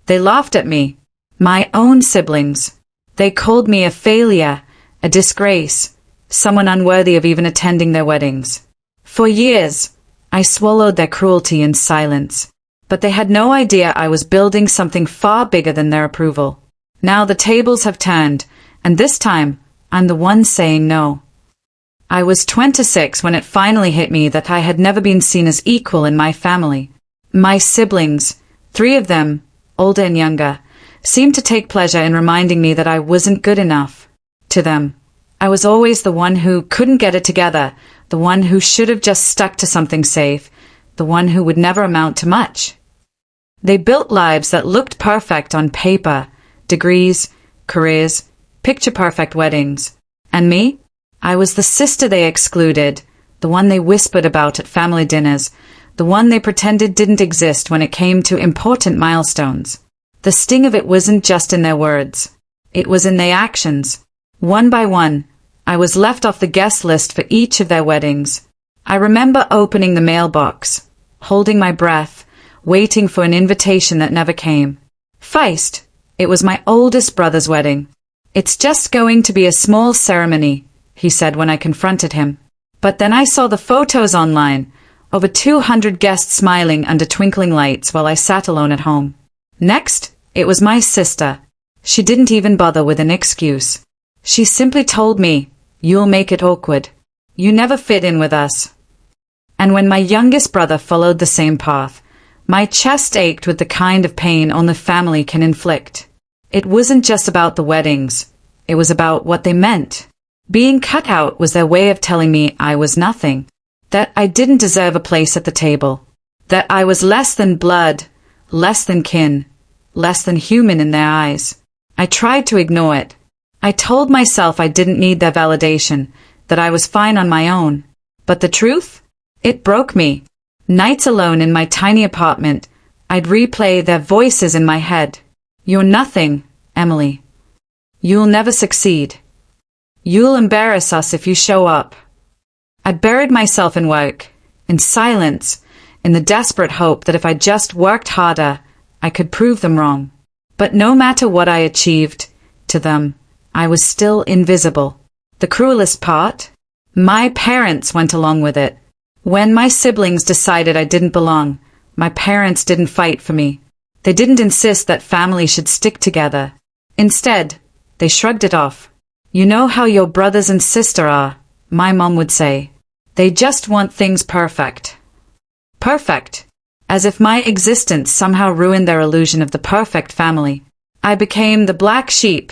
They laughed at me. My own siblings. They called me a failure, a disgrace, someone unworthy of even attending their weddings. For years, I swallowed their cruelty in silence. But they had no idea I was building something far bigger than their approval. Now the tables have turned, and this time, I'm the one saying no. I was 26 when it finally hit me that I had never been seen as equal in my family. My siblings, 3 of them, older and younger, seemed to take pleasure in reminding me that I wasn't good enough. To them, I was always the one who couldn't get it together, the one who should have just stuck to something safe, the one who would never amount to much. They built lives that looked perfect on paper, degrees, careers, picture-perfect weddings. And me? I was the sister they excluded, the one they whispered about at family dinners, the one they pretended didn't exist when it came to important milestones. The sting of it wasn't just in their words. It was in their actions. One by one, I was left off the guest list for each of their weddings. I remember opening the mailbox, holding my breath, waiting for an invitation that never came. Feist, it was my oldest brother's wedding. It's just going to be a small ceremony, he said when I confronted him. But then I saw the photos online, over 200 guests smiling under twinkling lights while I sat alone at home. Next, it was my sister. She didn't even bother with an excuse. She simply told me, "You'll make it awkward. You never fit in with us." And when my youngest brother followed the same path, my chest ached with the kind of pain only family can inflict. It wasn't just about the weddings. It was about what they meant. Being cut out was their way of telling me I was nothing, that I didn't deserve a place at the table, that I was less than blood, less than kin, less than human in their eyes. I tried to ignore it. I told myself I didn't need their validation, that I was fine on my own. But the truth? It broke me. Nights alone in my tiny apartment, I'd replay their voices in my head. "You're nothing, Emily. You'll never succeed. You'll embarrass us if you show up." I buried myself in work, in silence, in the desperate hope that if I just worked harder, I could prove them wrong. But no matter what I achieved, to them, I was still invisible. The cruelest part? My parents went along with it. When my siblings decided I didn't belong, my parents didn't fight for me. They didn't insist that family should stick together. Instead, they shrugged it off. "You know how your brothers and sister are," my mom would say. "They just want things perfect." Perfect. As if my existence somehow ruined their illusion of the perfect family. I became the black sheep,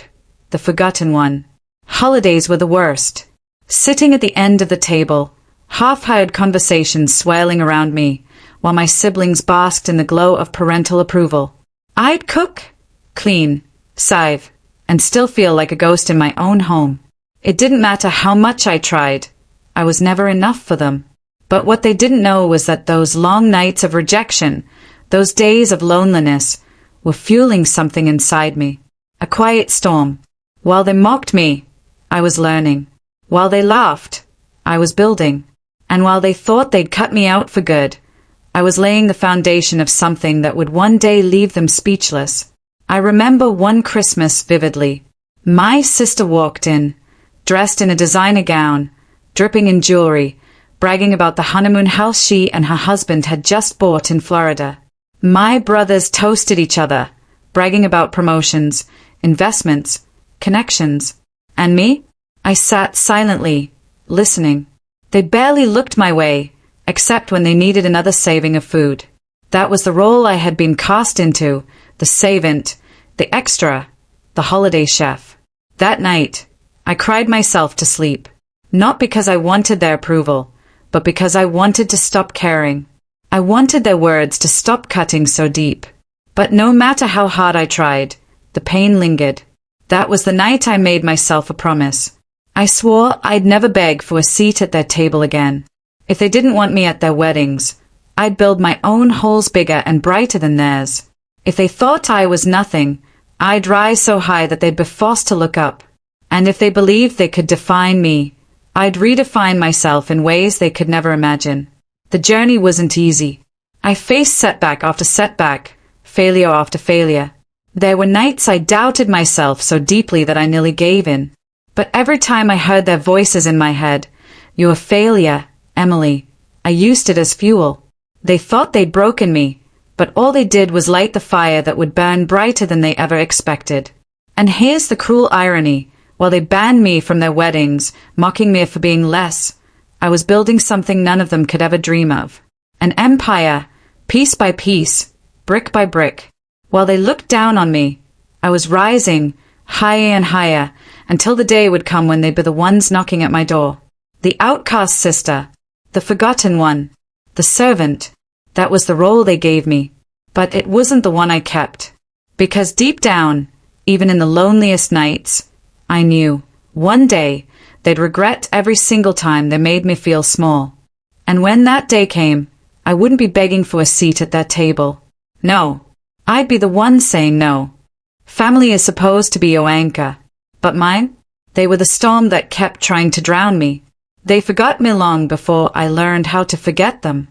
the forgotten one. Holidays were the worst. Sitting at the end of the table, half-heard conversations swirling around me, while my siblings basked in the glow of parental approval. I'd cook, clean, save, and still feel like a ghost in my own home. It didn't matter how much I tried. I was never enough for them. But what they didn't know was that those long nights of rejection, those days of loneliness, were fueling something inside me. A quiet storm. While they mocked me, I was learning. While they laughed, I was building. And while they thought they'd cut me out for good, I was laying the foundation of something that would one day leave them speechless. I remember one Christmas vividly. My sister walked in, dressed in a designer gown, dripping in jewelry, bragging about the honeymoon house she and her husband had just bought in Florida. My brothers toasted each other, bragging about promotions, investments, connections. And me? I sat silently, listening. They barely looked my way, except when they needed another saving of food. That was the role I had been cast into, the savant, the extra, the holiday chef. That night, I cried myself to sleep, not because I wanted their approval, but because I wanted to stop caring. I wanted their words to stop cutting so deep. But no matter how hard I tried, the pain lingered. That was the night I made myself a promise. I swore I'd never beg for a seat at their table again. If they didn't want me at their weddings, I'd build my own halls bigger and brighter than theirs. If they thought I was nothing, I'd rise so high that they'd be forced to look up. And if they believed they could define me, I'd redefine myself in ways they could never imagine. The journey wasn't easy. I faced setback after setback, failure after failure. There were nights I doubted myself so deeply that I nearly gave in. But every time I heard their voices in my head, "You're a failure, Emily," I used it as fuel. They thought they'd broken me, but all they did was light the fire that would burn brighter than they ever expected. And here's the cruel irony. While they banned me from their weddings, mocking me for being less, I was building something none of them could ever dream of. An empire, piece by piece, brick by brick. While they looked down on me, I was rising, higher and higher, until the day would come when they'd be the ones knocking at my door. The outcast sister, the forgotten one, the servant. That was the role they gave me. But it wasn't the one I kept. Because deep down, even in the loneliest nights, I knew, one day, they'd regret every single time they made me feel small. And when that day came, I wouldn't be begging for a seat at their table. No, I'd be the one saying no. Family is supposed to be your anchor. But mine? They were the storm that kept trying to drown me. They forgot me long before I learned how to forget them.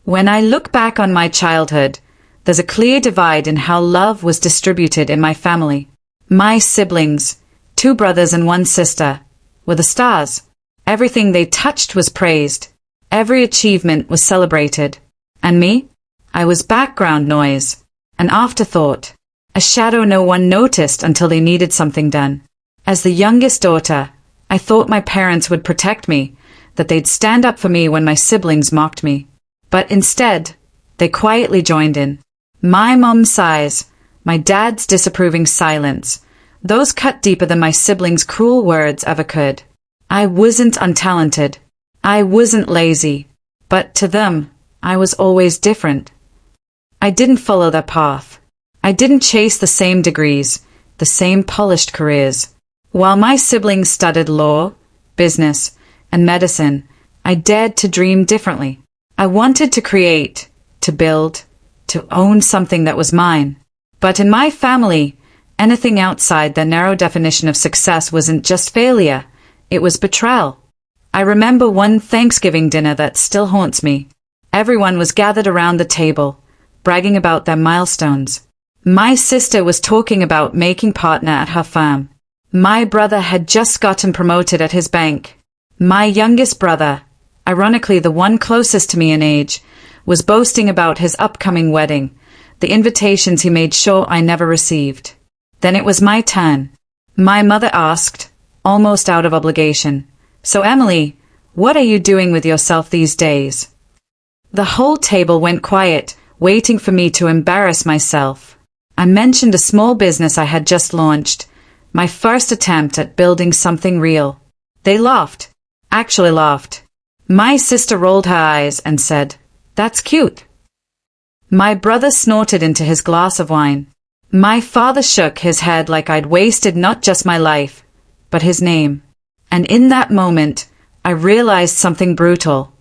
When I look back on my childhood, there's a clear divide in how love was distributed in my family. My siblings, 2 brothers and 1 sister, were the stars. Everything they touched was praised. Every achievement was celebrated. And me? I was background noise, an afterthought, a shadow no one noticed until they needed something done. As the youngest daughter, I thought my parents would protect me, that they'd stand up for me when my siblings mocked me. But instead, they quietly joined in. My mom's sighs, my dad's disapproving silence, those cut deeper than my siblings' cruel words ever could. I wasn't untalented. I wasn't lazy. But to them, I was always different. I didn't follow their path. I didn't chase the same degrees, the same polished careers. While my siblings studied law, business, and medicine, I dared to dream differently. I wanted to create, to build, to own something that was mine. But in my family, anything outside their narrow definition of success wasn't just failure, it was betrayal. I remember one Thanksgiving dinner that still haunts me. Everyone was gathered around the table, bragging about their milestones. My sister was talking about making partner at her firm. My brother had just gotten promoted at his bank. My youngest brother, ironically the one closest to me in age, was boasting about his upcoming wedding, the invitations he made sure I never received. Then it was my turn. My mother asked, almost out of obligation, "So Emily, what are you doing with yourself these days?" The whole table went quiet, waiting for me to embarrass myself. I mentioned a small business I had just launched, my first attempt at building something real. They laughed. Actually laughed. My sister rolled her eyes and said, "That's cute." My brother snorted into his glass of wine. My father shook his head like I'd wasted not just my life, but his name. And in that moment, I realized something brutal.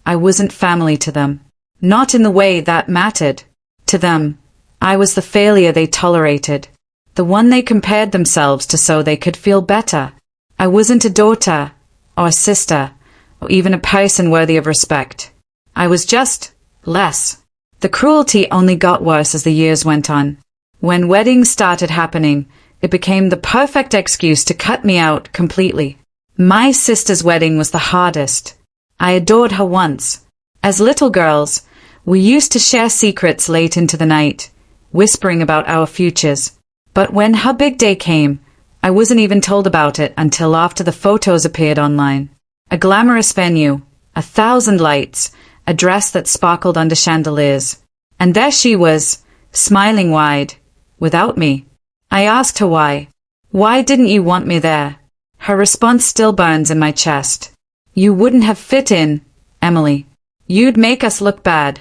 I wasn't family to them. Not in the way that mattered. To them, I was the failure they tolerated. The one they compared themselves to so they could feel better. I wasn't a daughter, or a sister, or even a person worthy of respect. I was just less. The cruelty only got worse as the years went on. When weddings started happening, it became the perfect excuse to cut me out completely. My sister's wedding was the hardest. I adored her once. As little girls, we used to share secrets late into the night, whispering about our futures. But when her big day came, I wasn't even told about it until after the photos appeared online. A glamorous venue, 1,000 lights, a dress that sparkled under chandeliers. And there she was, smiling wide, without me. I asked her why. "Why didn't you want me there?" Her response still burns in my chest. "You wouldn't have fit in, Emily. You'd make us look bad."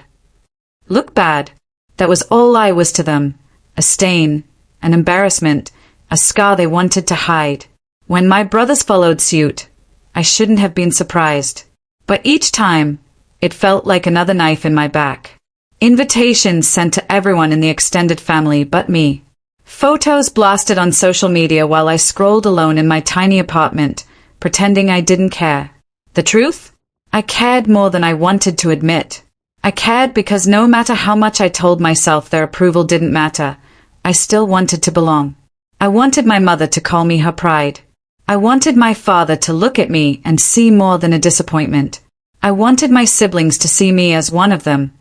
Look bad? That was all I was to them. A stain, an embarrassment, a scar they wanted to hide. When my brothers followed suit, I shouldn't have been surprised. But each time, it felt like another knife in my back. Invitations sent to everyone in the extended family but me. Photos blasted on social media while I scrolled alone in my tiny apartment, pretending I didn't care. The truth? I cared more than I wanted to admit. I cared because no matter how much I told myself their approval didn't matter, I still wanted to belong. I wanted my mother to call me her pride. I wanted my father to look at me and see more than a disappointment. I wanted my siblings to see me as one of them,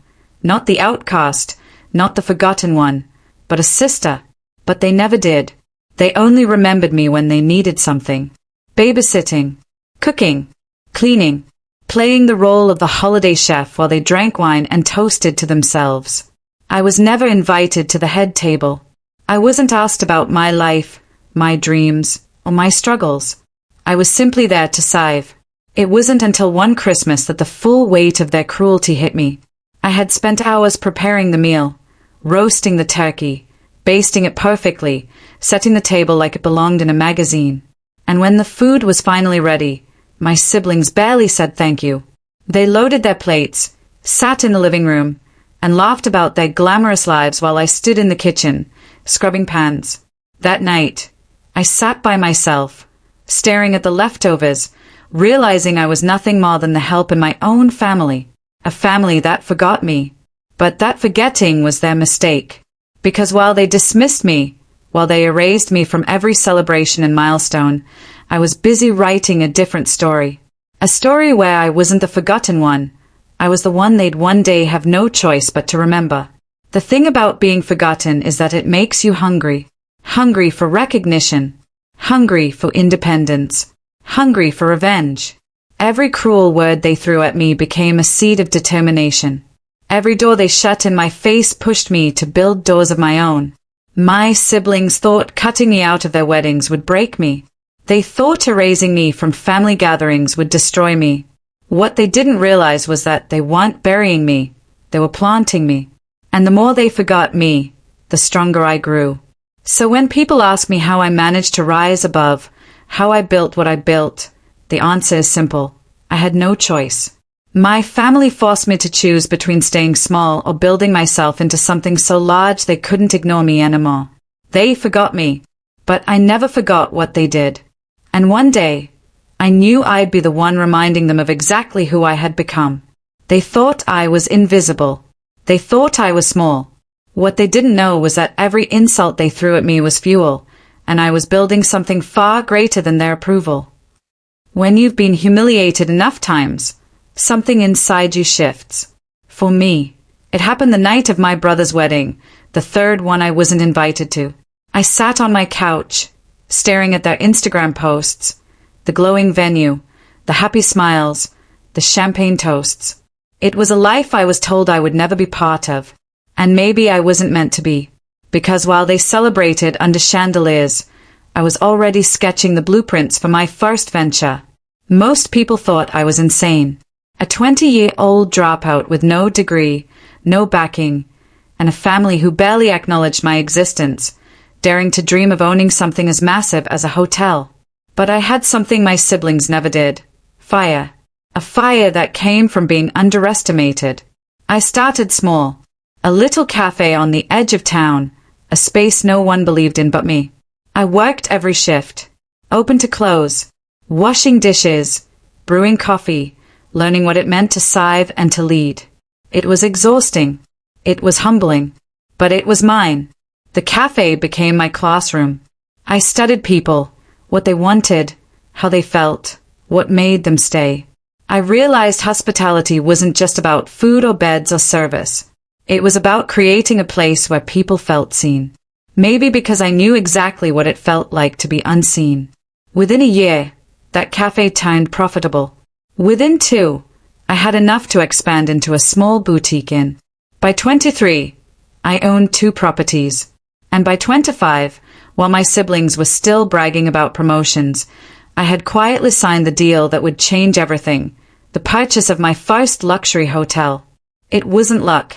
not the outcast, not the forgotten one, but a sister. But they never did. They only remembered me when they needed something. Babysitting, cooking, cleaning, playing the role of the holiday chef while they drank wine and toasted to themselves. I was never invited to the head table. I wasn't asked about my life, my dreams, or my struggles. I was simply there to save. It wasn't until one Christmas that the full weight of their cruelty hit me. I had spent hours preparing the meal, roasting the turkey, basting it perfectly, setting the table like it belonged in a magazine. And when the food was finally ready, my siblings barely said thank you. They loaded their plates, sat in the living room, and laughed about their glamorous lives while I stood in the kitchen, scrubbing pans. That night, I sat by myself, staring at the leftovers, realizing I was nothing more than the help in my own family, a family that forgot me. But that forgetting was their mistake, because while they dismissed me, while they erased me from every celebration and milestone, I was busy writing a different story. A story where I wasn't the forgotten one. I was the one they'd one day have no choice but to remember. The thing about being forgotten is that it makes you hungry. Hungry for recognition. Hungry for independence. Hungry for revenge. Every cruel word they threw at me became a seed of determination. Every door they shut in my face pushed me to build doors of my own. My siblings thought cutting me out of their weddings would break me. They thought erasing me from family gatherings would destroy me. What they didn't realize was that they weren't burying me, they were planting me. And the more they forgot me, the stronger I grew. So when people ask me how I managed to rise above, how I built what I built, the answer is simple. I had no choice. My family forced me to choose between staying small or building myself into something so large they couldn't ignore me anymore. They forgot me, but I never forgot what they did. And one day, I knew I'd be the one reminding them of exactly who I had become. They thought I was invisible. They thought I was small. What they didn't know was that every insult they threw at me was fuel, and I was building something far greater than their approval. When you've been humiliated enough times, something inside you shifts. For me, it happened the night of my brother's wedding, the third one I wasn't invited to. I sat on my couch, staring at their Instagram posts, the glowing venue, the happy smiles, the champagne toasts. It was a life I was told I would never be part of, and maybe I wasn't meant to be, because while they celebrated under chandeliers, I was already sketching the blueprints for my first venture. Most people thought I was insane. A 20-year-old dropout with no degree, no backing, and a family who barely acknowledged my existence, daring to dream of owning something as massive as a hotel. But I had something my siblings never did. Fire. A fire that came from being underestimated. I started small. A little cafe on the edge of town, a space no one believed in but me. I worked every shift, open to close, washing dishes, brewing coffee, learning what it meant to sieve and to lead. It was exhausting. It was humbling. But it was mine. The cafe became my classroom. I studied people, what they wanted, how they felt, what made them stay. I realized hospitality wasn't just about food or beds or service. It was about creating a place where people felt seen. Maybe because I knew exactly what it felt like to be unseen. Within a year, that cafe turned profitable. Within 2, I had enough to expand into a small boutique inn. By 23, I owned 2 properties. And by 25, while my siblings were still bragging about promotions, I had quietly signed the deal that would change everything, the purchase of my first luxury hotel. It wasn't luck.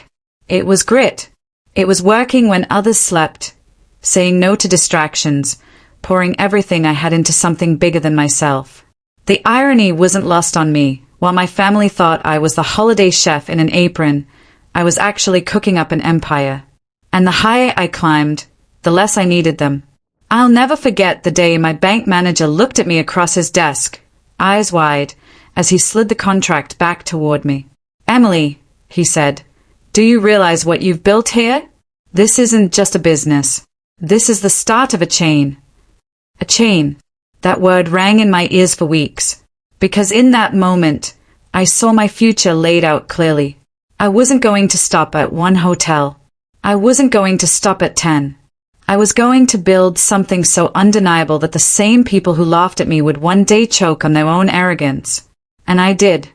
It was grit. It was working when others slept, saying no to distractions, pouring everything I had into something bigger than myself. The irony wasn't lost on me. While my family thought I was the holiday chef in an apron, I was actually cooking up an empire. And the higher I climbed, the less I needed them. I'll never forget the day my bank manager looked at me across his desk, eyes wide, as he slid the contract back toward me. "Emily," he said, "do you realize what you've built here? This isn't just a business. This is the start of a chain. A chain. That word rang in my ears for weeks. Because in that moment, I saw my future laid out clearly. I wasn't going to stop at one hotel. I wasn't going to stop at 10. I was going to build something so undeniable that the same people who laughed at me would one day choke on their own arrogance. And I did.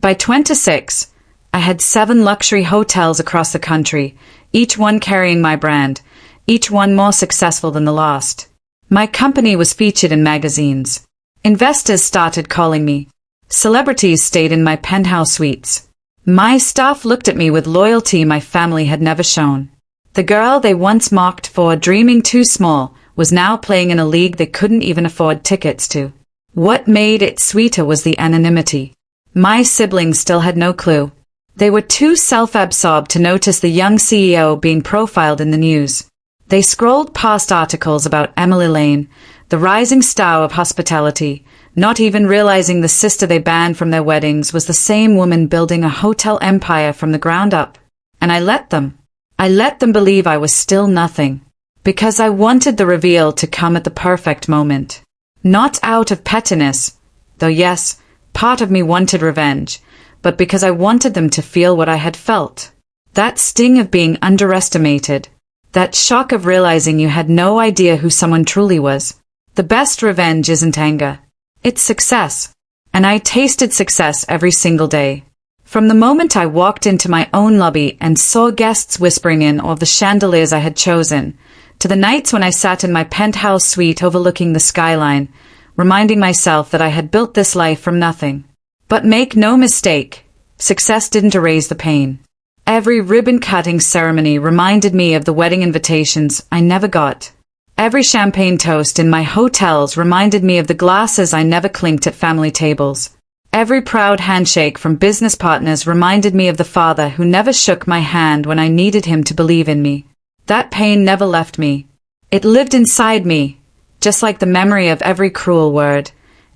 By 26, I had 7 luxury hotels across the country, each one carrying my brand, each one more successful than the last. My company was featured in magazines. Investors started calling me. Celebrities stayed in my penthouse suites. My staff looked at me with loyalty my family had never shown. The girl they once mocked for dreaming too small was now playing in a league they couldn't even afford tickets to. What made it sweeter was the anonymity. My siblings still had no clue. They were too self-absorbed to notice the young CEO being profiled in the news. They scrolled past articles about Emily Lane, the rising star of hospitality, not even realizing the sister they banned from their weddings was the same woman building a hotel empire from the ground up. And I let them. I let them believe I was still nothing. Because I wanted the reveal to come at the perfect moment. Not out of pettiness, though yes, part of me wanted revenge, but because I wanted them to feel what I had felt. That sting of being underestimated. That shock of realizing you had no idea who someone truly was. The best revenge isn't anger. It's success. And I tasted success every single day. From the moment I walked into my own lobby and saw guests whispering in of the chandeliers I had chosen, to the nights when I sat in my penthouse suite overlooking the skyline, reminding myself that I had built this life from nothing. But make no mistake, success didn't erase the pain. Every ribbon-cutting ceremony reminded me of the wedding invitations I never got. Every champagne toast in my hotels reminded me of the glasses I never clinked at family tables. Every proud handshake from business partners reminded me of the father who never shook my hand when I needed him to believe in me. That pain never left me. It lived inside me, just like the memory of every cruel word,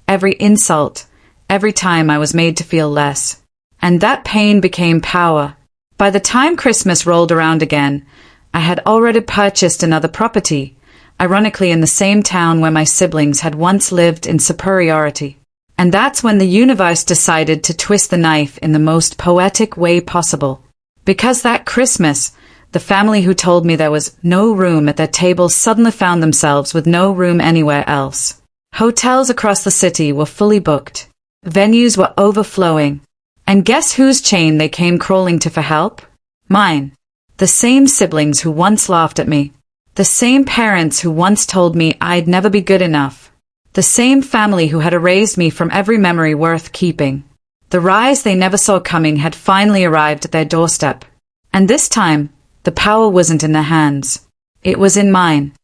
every insult, every time I was made to feel less. And that pain became power. By the time Christmas rolled around again, I had already purchased another property, ironically in the same town where my siblings had once lived in superiority. And that's when the universe decided to twist the knife in the most poetic way possible. Because that Christmas, the family who told me there was no room at their table suddenly found themselves with no room anywhere else. Hotels across the city were fully booked. Venues were overflowing. And guess whose chain they came crawling to for help? Mine. The same siblings who once laughed at me. The same parents who once told me I'd never be good enough. The same family who had erased me from every memory worth keeping. The rise they never saw coming had finally arrived at their doorstep. And this time, the power wasn't in their hands. It was in mine.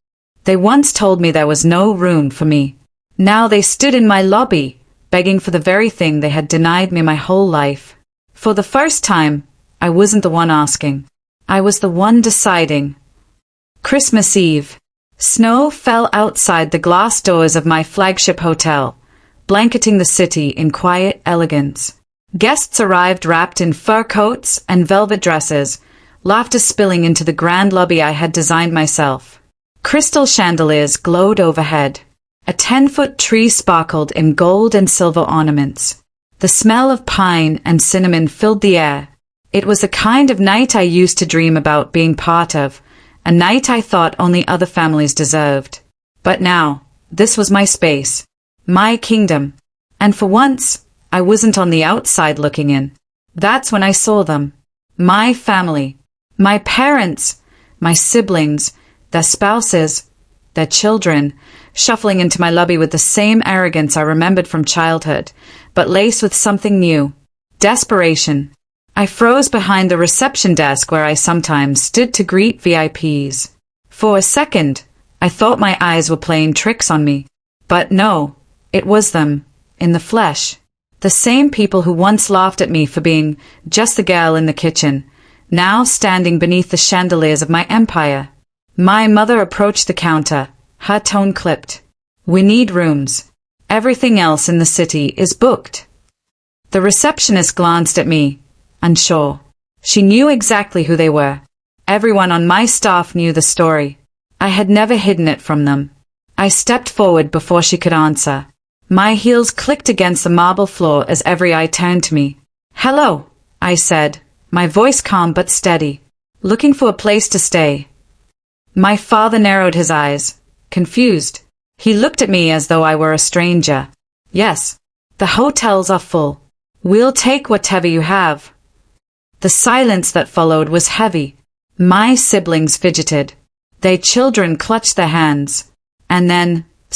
They once told me there was no room for me. Now they stood in my lobby, begging for the very thing they had denied me my whole life. For the first time, I wasn't the one asking. I was the one deciding. Christmas Eve. Snow fell outside the glass doors of my flagship hotel, blanketing the city in quiet elegance. Guests arrived wrapped in fur coats and velvet dresses, laughter spilling into the grand lobby I had designed myself. Crystal chandeliers glowed overhead. A 10-foot tree sparkled in gold and silver ornaments. The smell of pine and cinnamon filled the air. It was the kind of night I used to dream about being part of, a night I thought only other families deserved. But now, this was my space, my kingdom. And for once, I wasn't on the outside looking in. That's when I saw them. My family. My parents. My siblings. Their spouses. Their children. Shuffling into my lobby with the same arrogance I remembered from childhood, but laced with something new. Desperation. I froze behind the reception desk where I sometimes stood to greet VIPs. For a second, I thought my eyes were playing tricks on me. But no, it was them, in the flesh. The same people who once laughed at me for being just the girl in the kitchen, now standing beneath the chandeliers of my empire. My mother approached the counter, her tone clipped. We need rooms. Everything else in the city is booked. The receptionist glanced at me, unsure. She knew exactly who they were. Everyone on my staff knew the story. I had never hidden it from them. I stepped forward before she could answer. My heels clicked against the marble floor as every eye turned to me. "Hello," I said, my voice calm but steady. "Looking for a place to stay?" My father narrowed his eyes, confused. He looked at me as though I were a stranger. "Yes. The hotels are full. We'll take whatever you have." The silence that followed was heavy. My siblings fidgeted. Their children clutched their hands. And then,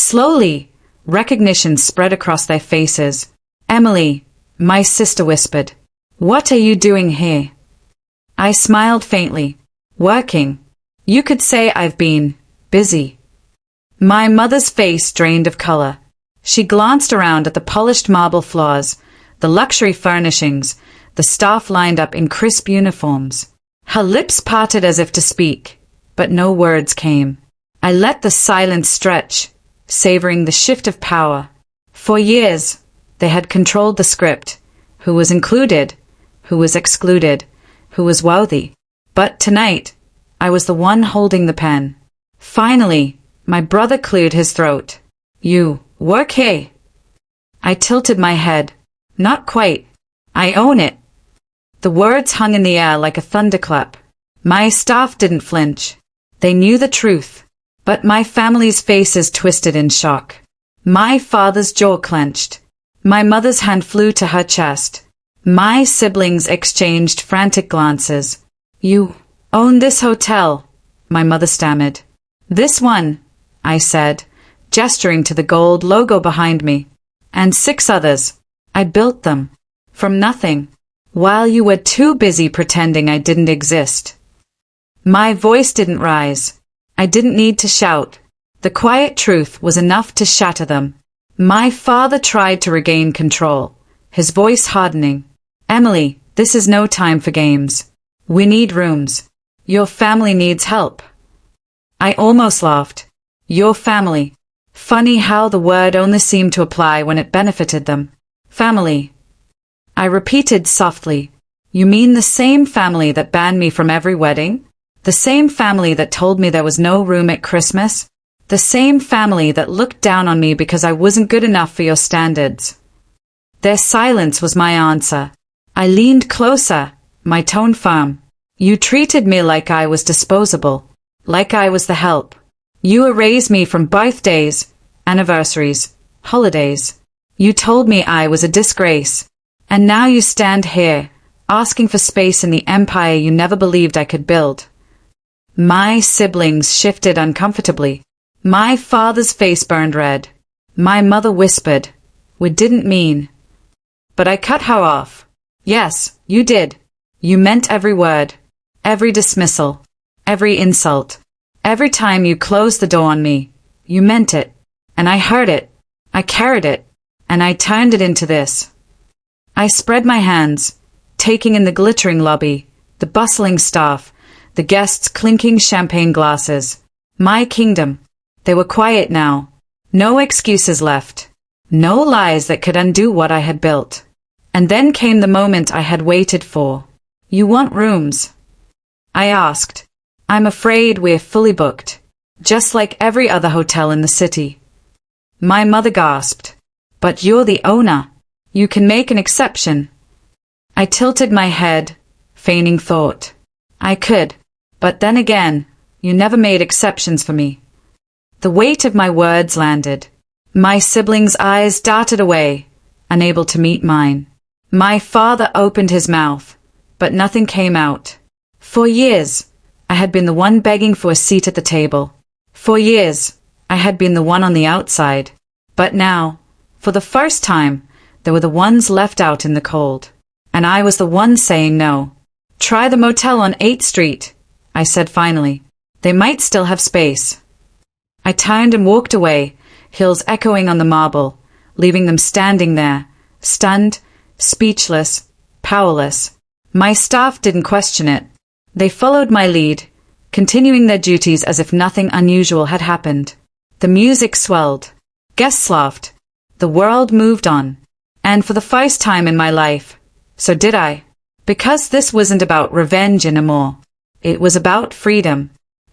slowly, recognition spread across their faces. "Emily," my sister whispered. "What are you doing here?" I smiled faintly. "Working. You could say I've been busy." My mother's face drained of color. She glanced around at the polished marble floors, the luxury furnishings, the staff lined up in crisp uniforms. Her lips parted as if to speak, but no words came. I let the silence stretch, savoring the shift of power. For years, they had controlled the script. Who was included, who was excluded, who was worthy. But tonight, I was the one holding the pen. Finally, my brother cleared his throat. "You work here?" I tilted my head. "Not quite. I own it." The words hung in the air like a thunderclap. My staff didn't flinch. They knew the truth. But my family's faces twisted in shock. My father's jaw clenched. My mother's hand flew to her chest. My siblings exchanged frantic glances. "You own this hotel," my mother stammered. "This one," I said, gesturing to the gold logo behind me. "And 6 others. I built them. From nothing. While you were too busy pretending I didn't exist." My voice didn't rise. I didn't need to shout. The quiet truth was enough to shatter them. My father tried to regain control, his voice hardening. "Emily, this is no time for games. We need rooms. Your family needs help." I almost laughed. Your family. Funny how the word only seemed to apply when it benefited them. Family. I repeated softly. "You mean the same family that banned me from every wedding? The same family that told me there was no room at Christmas? The same family that looked down on me because I wasn't good enough for your standards?" Their silence was my answer. I leaned closer, my tone firm. "You treated me like I was disposable, like I was the help. You erased me from birthdays, anniversaries, holidays. You told me I was a disgrace. And now you stand here, asking for space in the empire you never believed I could build." My siblings shifted uncomfortably. My father's face burned red. My mother whispered, "We didn't mean." But I cut her off. "Yes, you did. You meant every word, every dismissal, every insult. Every time you closed the door on me, you meant it. And I heard it. I carried it. And I turned it into this." I spread my hands, taking in the glittering lobby, the bustling staff, the guests clinking champagne glasses. My kingdom. They were quiet now. No excuses left. No lies that could undo what I had built. And then came the moment I had waited for. "You want rooms?" I asked. "I'm afraid we're fully booked, just like every other hotel in the city." My mother gasped. "But you're the owner. You can make an exception." I tilted my head, feigning thought. I could, but then again, you never made exceptions for me. The weight of my words landed. My siblings' eyes darted away, unable to meet mine. My father opened his mouth, but nothing came out. For years, I had been the one begging for a seat at the table. For years, I had been the one on the outside. But now, for the first time, there were the ones left out in the cold. And I was the one saying no. "Try the motel on 8th Street, I said finally. "They might still have space." I turned and walked away, heels echoing on the marble, leaving them standing there, stunned, speechless, powerless. My staff didn't question it. They followed my lead, continuing their duties as if nothing unusual had happened. The music swelled. Guests laughed. The world moved on. And for the first time in my life, so did I. Because this wasn't about revenge anymore. It was about freedom.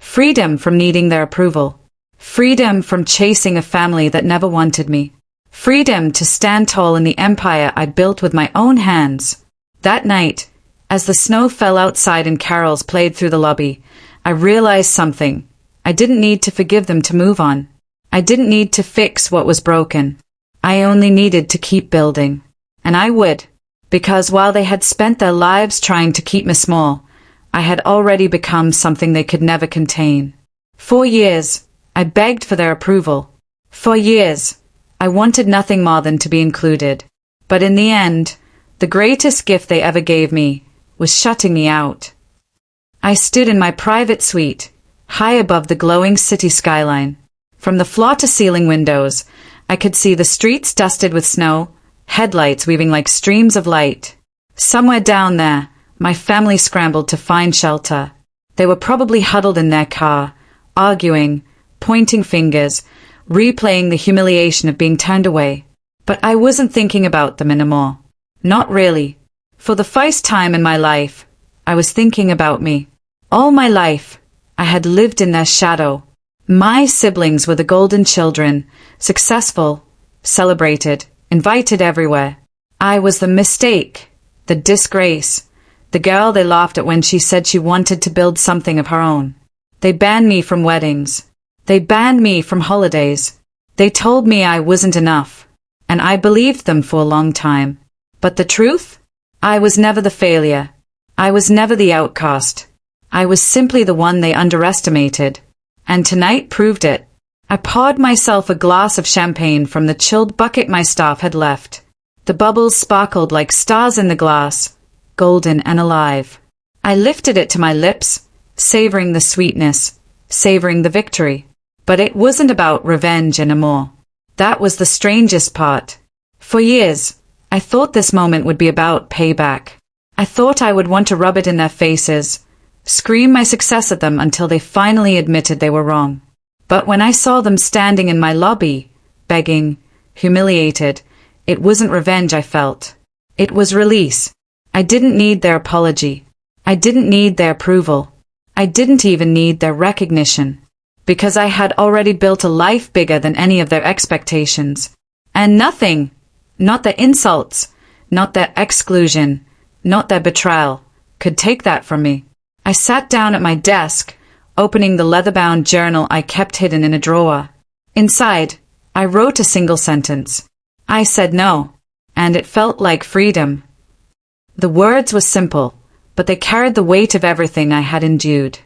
Freedom from needing their approval. Freedom from chasing a family that never wanted me. Freedom to stand tall in the empire I built with my own hands. That night, as the snow fell outside and carols played through the lobby, I realized something. I didn't need to forgive them to move on. I didn't need to fix what was broken. I only needed to keep building. And I would, because while they had spent their lives trying to keep me small, I had already become something they could never contain. For years, I begged for their approval. For years, I wanted nothing more than to be included. But in the end, the greatest gift they ever gave me was shutting me out. I stood in my private suite, high above the glowing city skyline. From the floor-to-ceiling windows, I could see the streets dusted with snow, headlights weaving like streams of light. Somewhere down there, my family scrambled to find shelter. They were probably huddled in their car, arguing, pointing fingers, replaying the humiliation of being turned away. But I wasn't thinking about them anymore. Not really. For the first time in my life, I was thinking about me. All my life, I had lived in their shadow. My siblings were the golden children, successful, celebrated, invited everywhere. I was the mistake, the disgrace, the girl they laughed at when she said she wanted to build something of her own. They banned me from weddings. They banned me from holidays. They told me I wasn't enough, and I believed them for a long time. But the truth? I was never the failure. I was never the outcast. I was simply the one they underestimated. And tonight proved it. I poured myself a glass of champagne from the chilled bucket my staff had left. The bubbles sparkled like stars in the glass, golden and alive. I lifted it to my lips, savoring the sweetness, savoring the victory. But it wasn't about revenge anymore. That was the strangest part. For years, I thought this moment would be about payback. I thought I would want to rub it in their faces, scream my success at them until they finally admitted they were wrong. But when I saw them standing in my lobby, begging, humiliated, it wasn't revenge I felt. It was release. I didn't need their apology. I didn't need their approval. I didn't even need their recognition. Because I had already built a life bigger than any of their expectations. And nothing, not their insults, not their exclusion, not their betrayal, could take that from me. I sat down at my desk, opening the leather-bound journal I kept hidden in a drawer. Inside, I wrote a single sentence. I said no, and it felt like freedom. The words were simple, but they carried the weight of everything I had endured.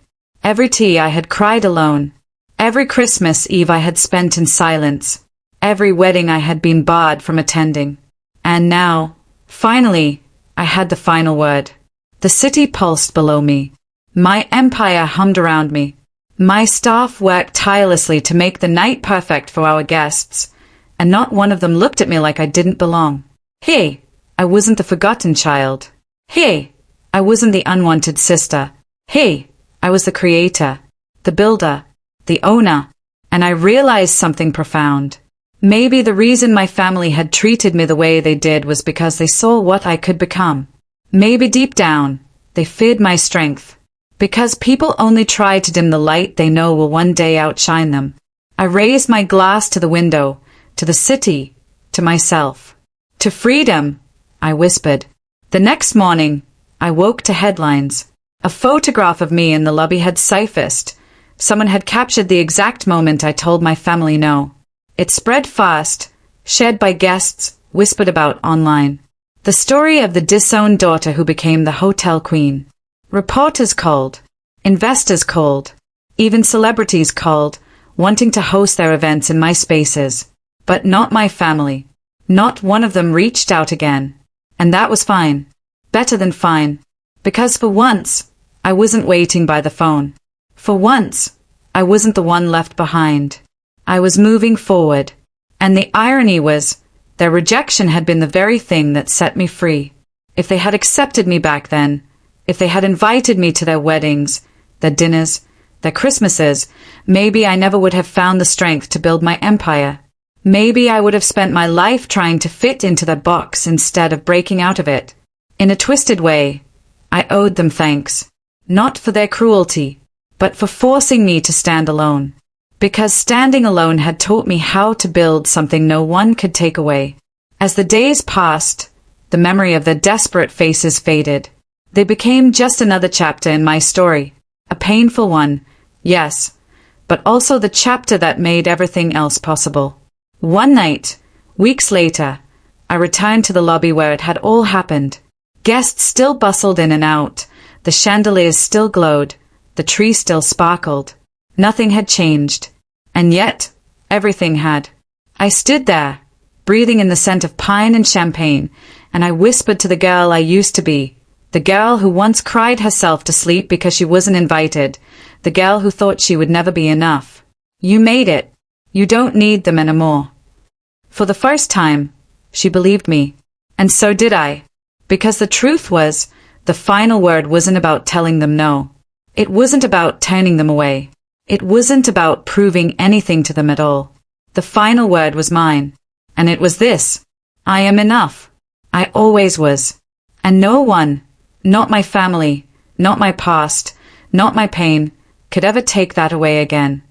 Every tea I had cried alone. Every Christmas Eve I had spent in silence. Every wedding I had been barred from attending. And now, finally, I had the final word. The city pulsed below me. My empire hummed around me. My staff worked tirelessly to make the night perfect for our guests, and not one of them looked at me like I didn't belong. Hey, I wasn't the forgotten child. Hey, I wasn't the unwanted sister. Hey, I was the creator, the builder, the owner, and I realized something profound. Maybe the reason my family had treated me the way they did was because they saw what I could become. Maybe deep down, they feared my strength. Because people only try to dim the light they know will one day outshine them. I raised my glass to the window, to the city, to myself. To freedom, I whispered. The next morning, I woke to headlines. A photograph of me in the lobby had surfaced. Someone had captured the exact moment I told my family no. It spread fast, shared by guests, whispered about online. The story of the disowned daughter who became the hotel queen. Reporters called, investors called, even celebrities called, wanting to host their events in my spaces. But not my family. Not one of them reached out again. And that was fine. Better than fine. Because for once, I wasn't waiting by the phone. For once, I wasn't the one left behind. I was moving forward. And the irony was, their rejection had been the very thing that set me free. If they had accepted me back then, if they had invited me to their weddings, their dinners, their Christmases, maybe I never would have found the strength to build my empire. Maybe I would have spent my life trying to fit into their box instead of breaking out of it. In a twisted way, I owed them thanks. Not for their cruelty, but for forcing me to stand alone. Because standing alone had taught me how to build something no one could take away. As the days passed, the memory of their desperate faces faded. They became just another chapter in my story. A painful one, yes, but also the chapter that made everything else possible. One night, weeks later, I returned to the lobby where it had all happened. Guests still bustled in and out, the chandeliers still glowed, the tree still sparkled. Nothing had changed. And yet, everything had. I stood there, breathing in the scent of pine and champagne, and I whispered to the girl I used to be, the girl who once cried herself to sleep because she wasn't invited, the girl who thought she would never be enough. You made it. You don't need them anymore. For the first time, she believed me. And so did I. Because the truth was, the final word wasn't about telling them no. It wasn't about turning them away. It wasn't about proving anything to them at all. The final word was mine. And it was this: I am enough. I always was. And no one, not my family, not my past, not my pain, could ever take that away again.